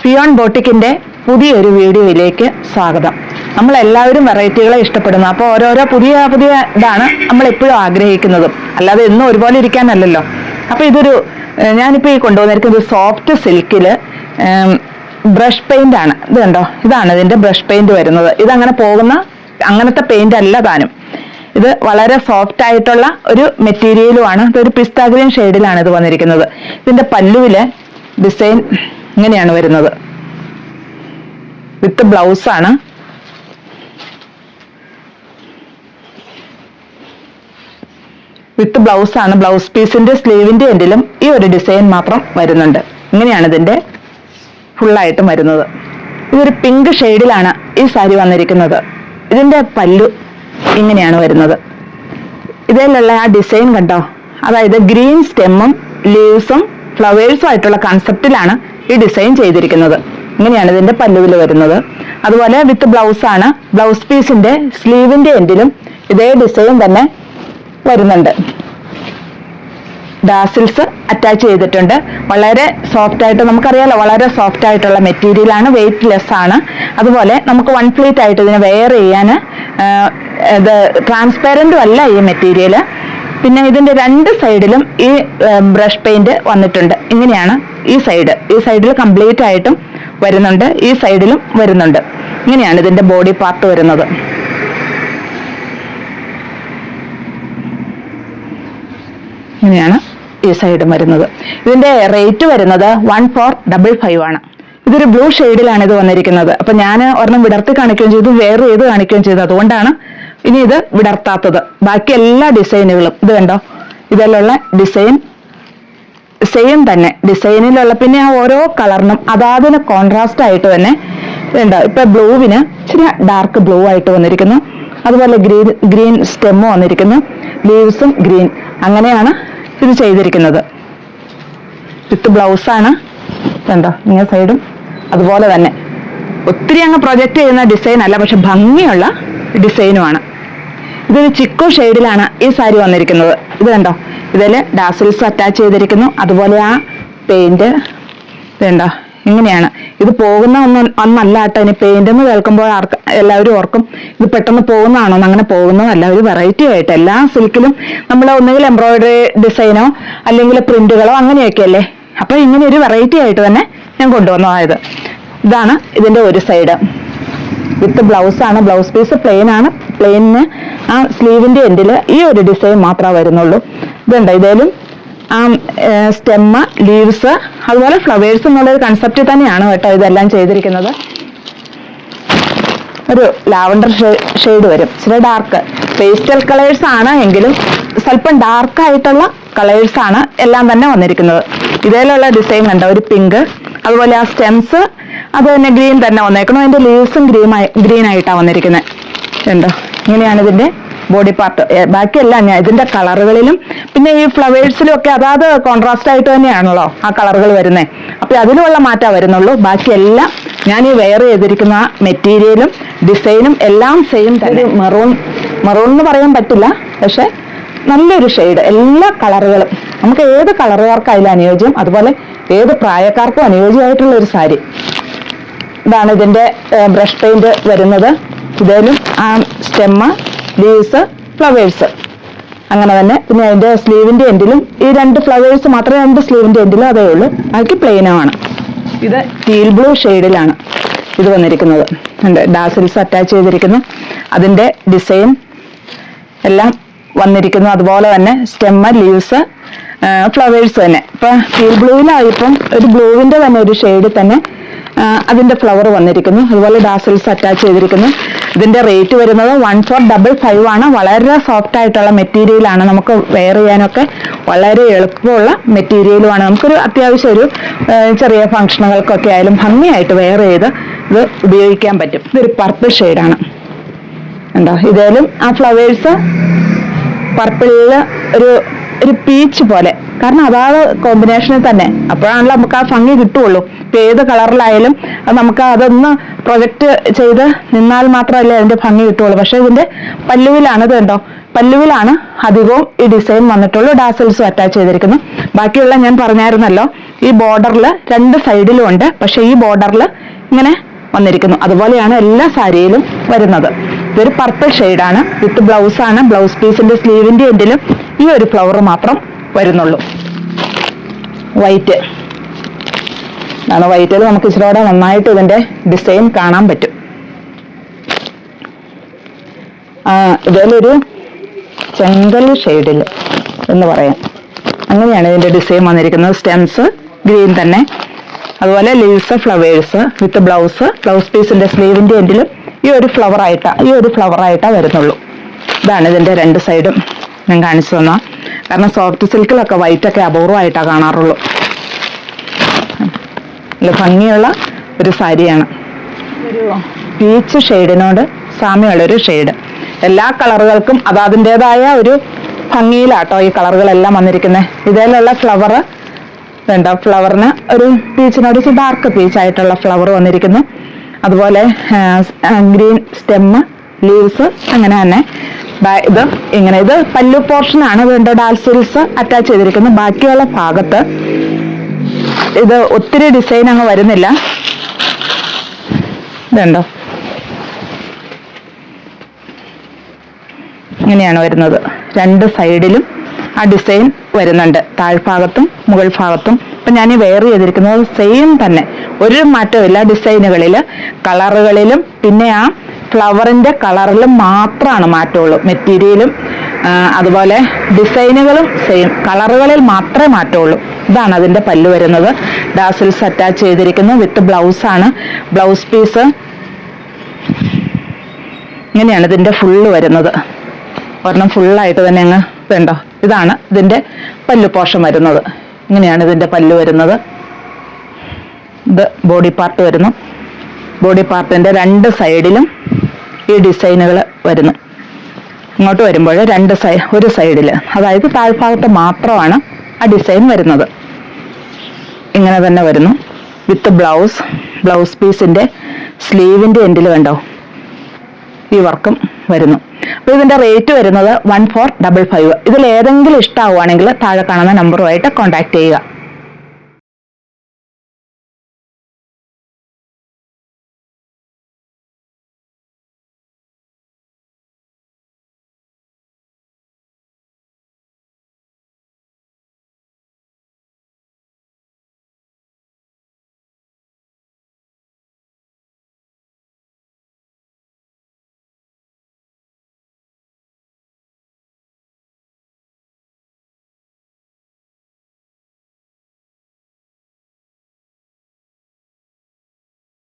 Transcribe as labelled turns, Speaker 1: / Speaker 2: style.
Speaker 1: ഫിയോൺ ബോട്ടിക്കിന്റെ പുതിയൊരു വീഡിയോയിലേക്ക് സ്വാഗതം. നമ്മളെല്ലാവരും വെറൈറ്റികളെ ഇഷ്ടപ്പെടുന്നു. അപ്പോൾ ഓരോരോ പുതിയ ഇതാണ് നമ്മൾ എപ്പോഴും ആഗ്രഹിക്കുന്നതും, അല്ലാതെ എന്നും ഒരുപോലെ ഇരിക്കാനല്ലല്ലോ. അപ്പോൾ ഞാനിപ്പോൾ ഈ കൊണ്ടുവന്നിരിക്കുന്നത് സോഫ്റ്റ് സിൽക്കിൽ ബ്രഷ് പെയിന്റ് ആണ്. ഇത് കണ്ടോ, ഇതാണ് ഇതിന്റെ ബ്രഷ് പെയിന്റ് വരുന്നത്. ഇതങ്ങനെ പോകുന്ന അങ്ങനത്തെ പെയിന്റ് അല്ല താനും. ഇത് വളരെ സോഫ്റ്റ് ആയിട്ടുള്ള ഒരു മെറ്റീരിയലുമാണ്. ഇതൊരു പിസ്ത ഗ്രീൻ ഷെയ്ഡിലാണ് ഇത് വന്നിരിക്കുന്നത്. ഇതിന്റെ പല്ലുവിലെ ഡിസൈൻ ഇങ്ങനെയാണ് വരുന്നത്. വിത്ത് ബ്ലൗസ് ആണ്. ബ്ലൗസ് പീസിന്റെ സ്ലീവിന്റെ എൻഡിലും ഈ ഒരു ഡിസൈൻ മാത്രം വരുന്നുണ്ട്. ഇങ്ങനെയാണ് ഇതിന്റെ ഫുള്ളായിട്ടും വരുന്നത്. ഇതൊരു പിങ്ക് ഷെയ്ഡിലാണ് ഈ സാരി വന്നിരിക്കുന്നത്. ഇതിന്റെ പല്ലു ഇങ്ങനെയാണ് വരുന്നത്. ഇതിലുള്ള ആ ഡിസൈൻ കണ്ടോ, അതായത് ഗ്രീൻ സ്റ്റെമ്മും ലീവ്സും ഫ്ലവേഴ്സും ആയിട്ടുള്ള കൺസെപ്റ്റിലാണ് ഈ ഡിസൈൻ ചെയ്തിരിക്കുന്നത്. ഇങ്ങനെയാണ് ഇതിന്റെ പല്ലുവിൽ വരുന്നത്. അതുപോലെ വിത്ത് ബ്ലൗസ് ആണ്. ബ്ലൗസ് പീസിന്റെ സ്ലീവിന്റെ എൻഡിലും ഇതേ ഡിസൈൻ തന്നെ വരുന്നുണ്ട്. ഡാസിൽസ് അറ്റാച്ച് ചെയ്തിട്ടുണ്ട്. വളരെ സോഫ്റ്റ് ആയിട്ട്, നമുക്കറിയാലോ വളരെ സോഫ്റ്റ് ആയിട്ടുള്ള മെറ്റീരിയൽ ആണ്, വെയിറ്റ് ലെസ് ആണ്. അതുപോലെ നമുക്ക് വൺ പ്ലീറ്റ് ആയിട്ട് ഇതിനെ വെയർ ചെയ്യാൻ ഇത് ട്രാൻസ്പെറന്റും അല്ല ഈ മെറ്റീരിയൽ. പിന്നെ ഇതിന്റെ രണ്ട് സൈഡിലും ഈ ബ്രഷ് പെയിന്റ് വന്നിട്ടുണ്ട്. ഇങ്ങനെയാണ് ഈ സൈഡിൽ കംപ്ലീറ്റ് ആയിട്ടും വരുന്നുണ്ട്, ഈ സൈഡിലും വരുന്നുണ്ട്. ഇങ്ങനെയാണ് ഇതിന്റെ ബോഡി പാർട്ട് വരുന്നത്. ഇങ്ങനെയാണ് ഈ സൈഡും വരുന്നത്. ഇതിന്റെ റേറ്റ് വരുന്നത് 1455 ആണ്. ഇതൊരു ബ്ലൂ ഷെയ്ഡിലാണ് ഇത് വന്നിരിക്കുന്നത്. അപ്പൊ ഞാൻ ഒരെണ്ണം വിടർത്തി കാണിക്കുകയും ചെയ്തു, വേറെ ചെയ്ത് കാണിക്കുകയും ചെയ്തു. അതുകൊണ്ടാണ് ഇനി ഇത് വിടർത്താത്തത്. ബാക്കി എല്ലാ ഡിസൈനുകളും ഇത് കണ്ടോ, ഇതിലുള്ള ഡിസൈൻ സെയിം തന്നെ ഡിസൈനിലുള്ള. പിന്നെ ആ ഓരോ കളറിനും അതാതിന് കോൺട്രാസ്റ്റ് ആയിട്ട് തന്നെ ഇതുണ്ടോ. ഇപ്പൊ ബ്ലൂവിന് ഇച്ചിരി ഡാർക്ക് ബ്ലൂ ആയിട്ട് വന്നിരിക്കുന്നു. അതുപോലെ ഗ്രീൻ സ്റ്റെമ്മ് വന്നിരിക്കുന്നു, ലീവ്സും ഗ്രീൻ. അങ്ങനെയാണ് ഇത് ചെയ്തിരിക്കുന്നത്. വിത്ത് ബ്ലൗസാണ്. കണ്ടോ, ഇങ്ങനെ സൈഡും അതുപോലെ തന്നെ. ഒത്തിരി അങ്ങ് പ്രൊജക്റ്റ് ചെയ്യുന്ന ഡിസൈൻ അല്ല, പക്ഷെ ഭംഗിയുള്ള ഡിസൈനുമാണ്. ഇതൊരു ചിക്കു ഷെയ്ഡിലാണ് ഈ സാരി വന്നിരിക്കുന്നത്. ഇത് കണ്ടോ, ഇതിൽ ഡാസിൽസ് അറ്റാച്ച് ചെയ്തിരിക്കുന്നു. അതുപോലെ ആ പെയിന്റ് ഇതുണ്ടോ, ഇങ്ങനെയാണ്. ഇത് പോകുന്ന ഒന്നല്ല കേട്ടോ. ഇനി പെയിന്റ് എന്ന് കേൾക്കുമ്പോൾ എല്ലാവരും ഓർക്കും ഇത് പെട്ടെന്ന് പോകുന്നതാണോ. അങ്ങനെ പോകുന്നതല്ല. ഒരു വെറൈറ്റി ആയിട്ട് എല്ലാ സിൽക്കിലും നമ്മൾ ഒന്നുകിൽ എംബ്രോയിഡറി ഡിസൈനോ അല്ലെങ്കിൽ പ്രിന്റുകളോ അങ്ങനെയൊക്കെ അല്ലേ. അപ്പൊ ഇങ്ങനെ ഒരു വെറൈറ്റി ആയിട്ട് തന്നെ ഞാൻ കൊണ്ടുവന്നതായത്. ഇതാണ് ഇതിന്റെ ഒരു സൈഡ്. വിത്ത് ബ്ലൗസ് ആണ്. ബ്ലൗസ് പീസ് പ്ലെയിൻ ആണ്. പ്ലെയിനിന് ആ സ്ലീവിന്റെ എൻഡിൽ ഈ ഒരു ഡിസൈൻ മാത്രമേ വരുന്നുള്ളൂ. ഇതുണ്ട്, ഇതേലും ആ സ്റ്റെമ്മ, ലീവ്സ്, അതുപോലെ ഫ്ലവേഴ്സ് എന്നുള്ളൊരു കൺസെപ്റ്റ് തന്നെയാണ് കേട്ടോ ഇതെല്ലാം ചെയ്തിരിക്കുന്നത്. ഒരു ലാവണ്ടർ ഷെയ്ഡ് വരും, ഇച്ചിരി ഡാർക്ക് പേസ്റ്റൽ കളേഴ്സ് ആണ്. എങ്കിലും സ്വല്പം ഡാർക്ക് ആയിട്ടുള്ള കളേഴ്സ് ആണ് എല്ലാം തന്നെ വന്നിരിക്കുന്നത്. ഇതിലുള്ള ഡിസൈൻ കണ്ടോ, ഒരു പിങ്ക്, അതുപോലെ ആ സ്റ്റെംസ് അത് തന്നെ ഗ്രീൻ തന്നെ വന്നേക്കണം. അതിന്റെ ലീവ്സും ഗ്രീൻ ആയിട്ടാണ് വന്നിരിക്കുന്നത്. കണ്ടോ, ഇങ്ങനെയാണ് ഇതിന്റെ ബോഡി പാർട്ട്. ബാക്കിയെല്ലാം ഞാൻ ഇതിന്റെ കളറുകളിലും പിന്നെ ഈ ഫ്ലവേഴ്സിലും ഒക്കെ അതാത് കോൺട്രാസ്റ്റ് ആയിട്ട് തന്നെയാണല്ലോ ആ കളറുകൾ വരുന്നത്. അപ്പൊ അതിലുള്ള മാറ്റാ വരുന്നുള്ളൂ. ബാക്കിയെല്ലാം ഞാൻ ഈ വെയർ ചെയ്തിരിക്കുന്ന ആ മെറ്റീരിയലും ഡിസൈനും എല്ലാം സെയിം തന്നെ. മെറൂൺ എന്ന് പറയാൻ പറ്റില്ല, പക്ഷെ നല്ലൊരു ഷെയ്ഡ്. എല്ലാ കളറുകളും നമുക്ക് ഏത് കളറുകാർക്കായാലും അനുയോജ്യം, അതുപോലെ ഏത് പ്രായക്കാർക്കും അനുയോജ്യമായിട്ടുള്ള ഒരു സാരി. ഇതാണ് ഇതിന്റെ ബ്രഷ് പെയിന്റ് വരുന്നത്. ഇതിലും ആ സ്റ്റെമ്മ, ലീവ്സ്, ഫ്ലവേഴ്സ് അങ്ങനെ തന്നെ. പിന്നെ അതിന്റെ സ്ലീവിന്റെ എൻഡിലും ഈ രണ്ട് ഫ്ലവേഴ്സ് മാത്രമേ രണ്ട് സ്ലീവിന്റെ എൻഡിലും അതേ ഉള്ളൂ. ബാക്കി പ്ലെയിനുമാണ്. ഇത് ടീൽ ബ്ലൂ ഷെയ്ഡിലാണ് ഇത് വന്നിരിക്കുന്നത്. ഡാസിൽസ് അറ്റാച്ച് ചെയ്തിരിക്കുന്നു. അതിന്റെ ഡിസൈൻ എല്ലാം വന്നിരിക്കുന്നു. അതുപോലെ തന്നെ സ്റ്റെമ്മ, ലീവ്സ്, ഫ്ലവേഴ്സ് തന്നെ. ഇപ്പൊ ടീൽ ബ്ലൂവിലായിപ്പം ഒരു ബ്ലൂവിന്റെ തന്നെ ഒരു ഷെയ്ഡിൽ തന്നെ അതിന്റെ ഫ്ലവർ വന്നിരിക്കുന്നു. അതുപോലെ ഡാസിൽസ് അറ്റാച്ച് ചെയ്തിരിക്കുന്നു. ഇതിന്റെ റേറ്റ് വരുന്നത് 1455 ആണ്. വളരെ സോഫ്റ്റ് ആയിട്ടുള്ള മെറ്റീരിയലാണ്. നമുക്ക് വെയർ ചെയ്യാനൊക്കെ വളരെ എളുപ്പമുള്ള മെറ്റീരിയലുമാണ്. നമുക്കൊരു അത്യാവശ്യം ഒരു ചെറിയ ഫംഗ്ഷനുകൾക്കൊക്കെ ആയാലും ഭംഗിയായിട്ട് വെയർ ചെയ്ത് ഇത് ഉപയോഗിക്കാൻ പറ്റും. ഇതൊരു പർപ്പിൾ ഷെയ്ഡാണ്. ഉണ്ടോ, ഇതേലും ആ ഫ്ലവേഴ്സ് പർപ്പിളില് ഒരു ഒരു പീച്ച് പോലെ, കാരണം അതാണ് കോമ്പിനേഷനിൽ തന്നെ, അപ്പോഴാണല്ലോ നമുക്ക് ആ ഭംഗി കിട്ടുള്ളൂ. ഇപ്പൊ ഏത് കളറിലായാലും നമുക്ക് അതൊന്ന് പ്രൊജക്റ്റ് ചെയ്ത് നിന്നാൽ മാത്രമല്ലേ അതിന്റെ ഭംഗി കിട്ടുള്ളൂ. പക്ഷെ ഇതിന്റെ പല്ലുവിലാണ്, ഇത് കണ്ടോ, പല്ലുവിലാണ് അധികവും ഈ ഡിസൈൻ വന്നിട്ടുള്ളൂ. ഡാസൽസും അറ്റാച്ച് ചെയ്തിരിക്കുന്നു. ബാക്കിയുള്ള ഞാൻ പറഞ്ഞായിരുന്നല്ലോ, ഈ ബോർഡറിൽ രണ്ട് സൈഡിലും ഉണ്ട്, പക്ഷെ ഈ ബോർഡറിൽ ഇങ്ങനെ വന്നിരിക്കുന്നു. അതുപോലെയാണ് എല്ലാ സാരിയിലും വരുന്നത്. ഇതൊരു പർപ്പിൾ ഷെയ്ഡാണ്, വിത്ത് ബ്ലൗസ് ആണ്. ബ്ലൗസ് പീസിന്റെ സ്ലീവിന്റെ എൻഡിലും ഈ ഒരു ഫ്ലവർ മാത്രം വരുന്നുള്ളൂ. വൈറ്റ് ആണ്, വൈറ്റിൽ നമുക്ക് ഇച്ചിരി നന്നായിട്ട് ഇതിന്റെ ഡിസൈൻ കാണാൻ പറ്റും. ഇതിലൊരു ചെങ്കൽ ഷെയ്ഡിൽ എന്ന് പറയാം, അങ്ങനെയാണ് ഇതിന്റെ ഡിസൈൻ വന്നിരിക്കുന്നത്. സ്റ്റെംസ് ഗ്രീൻ തന്നെ, അതുപോലെ leaves, flowers with blouse. Blouse പീസിന്റെ സ്ലീവിന്റെ എൻഡിലും ഈ ഒരു ഫ്ലവറായിട്ടാ വരുന്നുള്ളൂ. ഇതാണ് ഇതിന്റെ രണ്ട് സൈഡും ഞാൻ കാണിച്ചു തന്നാ. കാരണം സോഫ്റ്റ് സിൽക്കിലൊക്കെ വൈറ്റൊക്കെ അപൂർവമായിട്ടാണ് കാണാറുള്ളൂ. നല്ല ഭംഗിയുള്ള ഒരു സാരിയാണ്. ഒരു പീച്ച് ഷെയ്ഡിനോട് സാമ്യമുള്ളൊരു ഷെയ്ഡ്. എല്ലാ കളറുകൾക്കും അതിൻ്റെതായ ഒരു ഭംഗിയിലാട്ടോ ഈ കളറുകളെല്ലാം വന്നിരിക്കുന്നത്. ഇതിലുള്ള ഫ്ലവർ വേണ്ട, ഫ്ലവറിന് ഒരു പീച്ചിനോട് ഡാർക്ക് പീച്ച് ആയിട്ടുള്ള ഫ്ലവർ വന്നിരിക്കുന്നു. അതുപോലെ ഗ്രീൻ സ്റ്റെമ്മ്, ലീവ്സ്, അങ്ങനെ തന്നെ ഇത് ഇങ്ങനെ. ഇത് പല്ലു പോർഷനാണ്, വീണ്ടും ഡാൽസിൽസ് അറ്റാച്ച് ചെയ്തിരിക്കുന്നു. ബാക്കിയുള്ള ഭാഗത്ത് ഇത് ഒത്തിരി ഡിസൈൻ അങ്ങ് വരുന്നില്ല. ഇതുണ്ടോ, ഇങ്ങനെയാണ് വരുന്നത്. രണ്ട് സൈഡിലും ആ ഡിസൈൻ വരുന്നുണ്ട്, താഴ്ഭാഗത്തും മുകൾ ഭാഗത്തും. ഇപ്പൊ ഞാൻ ഈ വെയർ ചെയ്തിരിക്കുന്നത് സെയിം തന്നെ, ഒരു മാറ്റമില്ല. ഡിസൈനുകളിൽ, കളറുകളിലും പിന്നെ ആ ഫ്ലവറിന്റെ കളറിലും മാത്രമാണ് മാറ്റമുള്ളൂ. മെറ്റീരിയലും അതുപോലെ ഡിസൈനുകളും സെയിം, കളറുകളിൽ മാത്രമേ മാറ്റമുള്ളൂ. ഇതാണ് അതിന്റെ പല്ല് വരുന്നത്. ഡാസിൽസ് അറ്റാച്ച് ചെയ്തിരിക്കുന്നു, വിത്ത് ബ്ലൗസ് ആണ്. ബ്ലൗസ് പീസ് ഇങ്ങനെയാണ് ഇതിന്റെ ഫുള്ള് വരുന്നത്. ഒരെണ്ണം ഫുള്ളായിട്ട് തന്നെ അങ്ങ് വേണ്ടോ. ഇതാണ് ഇതിന്റെ പല്ലു പോർഷൻ വരുന്നത്. ഇങ്ങനെയാണ് ഇതിന്റെ പല്ല് വരുന്നത്. ഇത് ബോഡി പാർട്ട് വരുന്നു. ബോഡി പാർട്ടിന്റെ രണ്ട് സൈഡിലും ഈ ഡിസൈനുകൾ വരുന്നു. ഇങ്ങോട്ട് വരുമ്പോൾ ഒരു സൈഡിൽ, അതായത് താഴ്ഭാഗത്ത് മാത്രമാണ് ആ ഡിസൈൻ വരുന്നത്. ഇങ്ങനെ തന്നെ വരുന്നു, വിത്ത് ബ്ലൗസ് പീസിന്റെ സ്ലീവിന്റെ എൻഡിൽ കണ്ടോ ഈ വർക്കും വരുന്നു. അപ്പോൾ ഇതിന്റെ റേറ്റ് വരുന്നത് 1455. ഇതിൽ ഏതെങ്കിലും ഇഷ്ടമാവുകയാണെങ്കിൽ താഴെ കാണുന്ന നമ്പറുമായിട്ട് കോൺടാക്ട് ചെയ്യുക.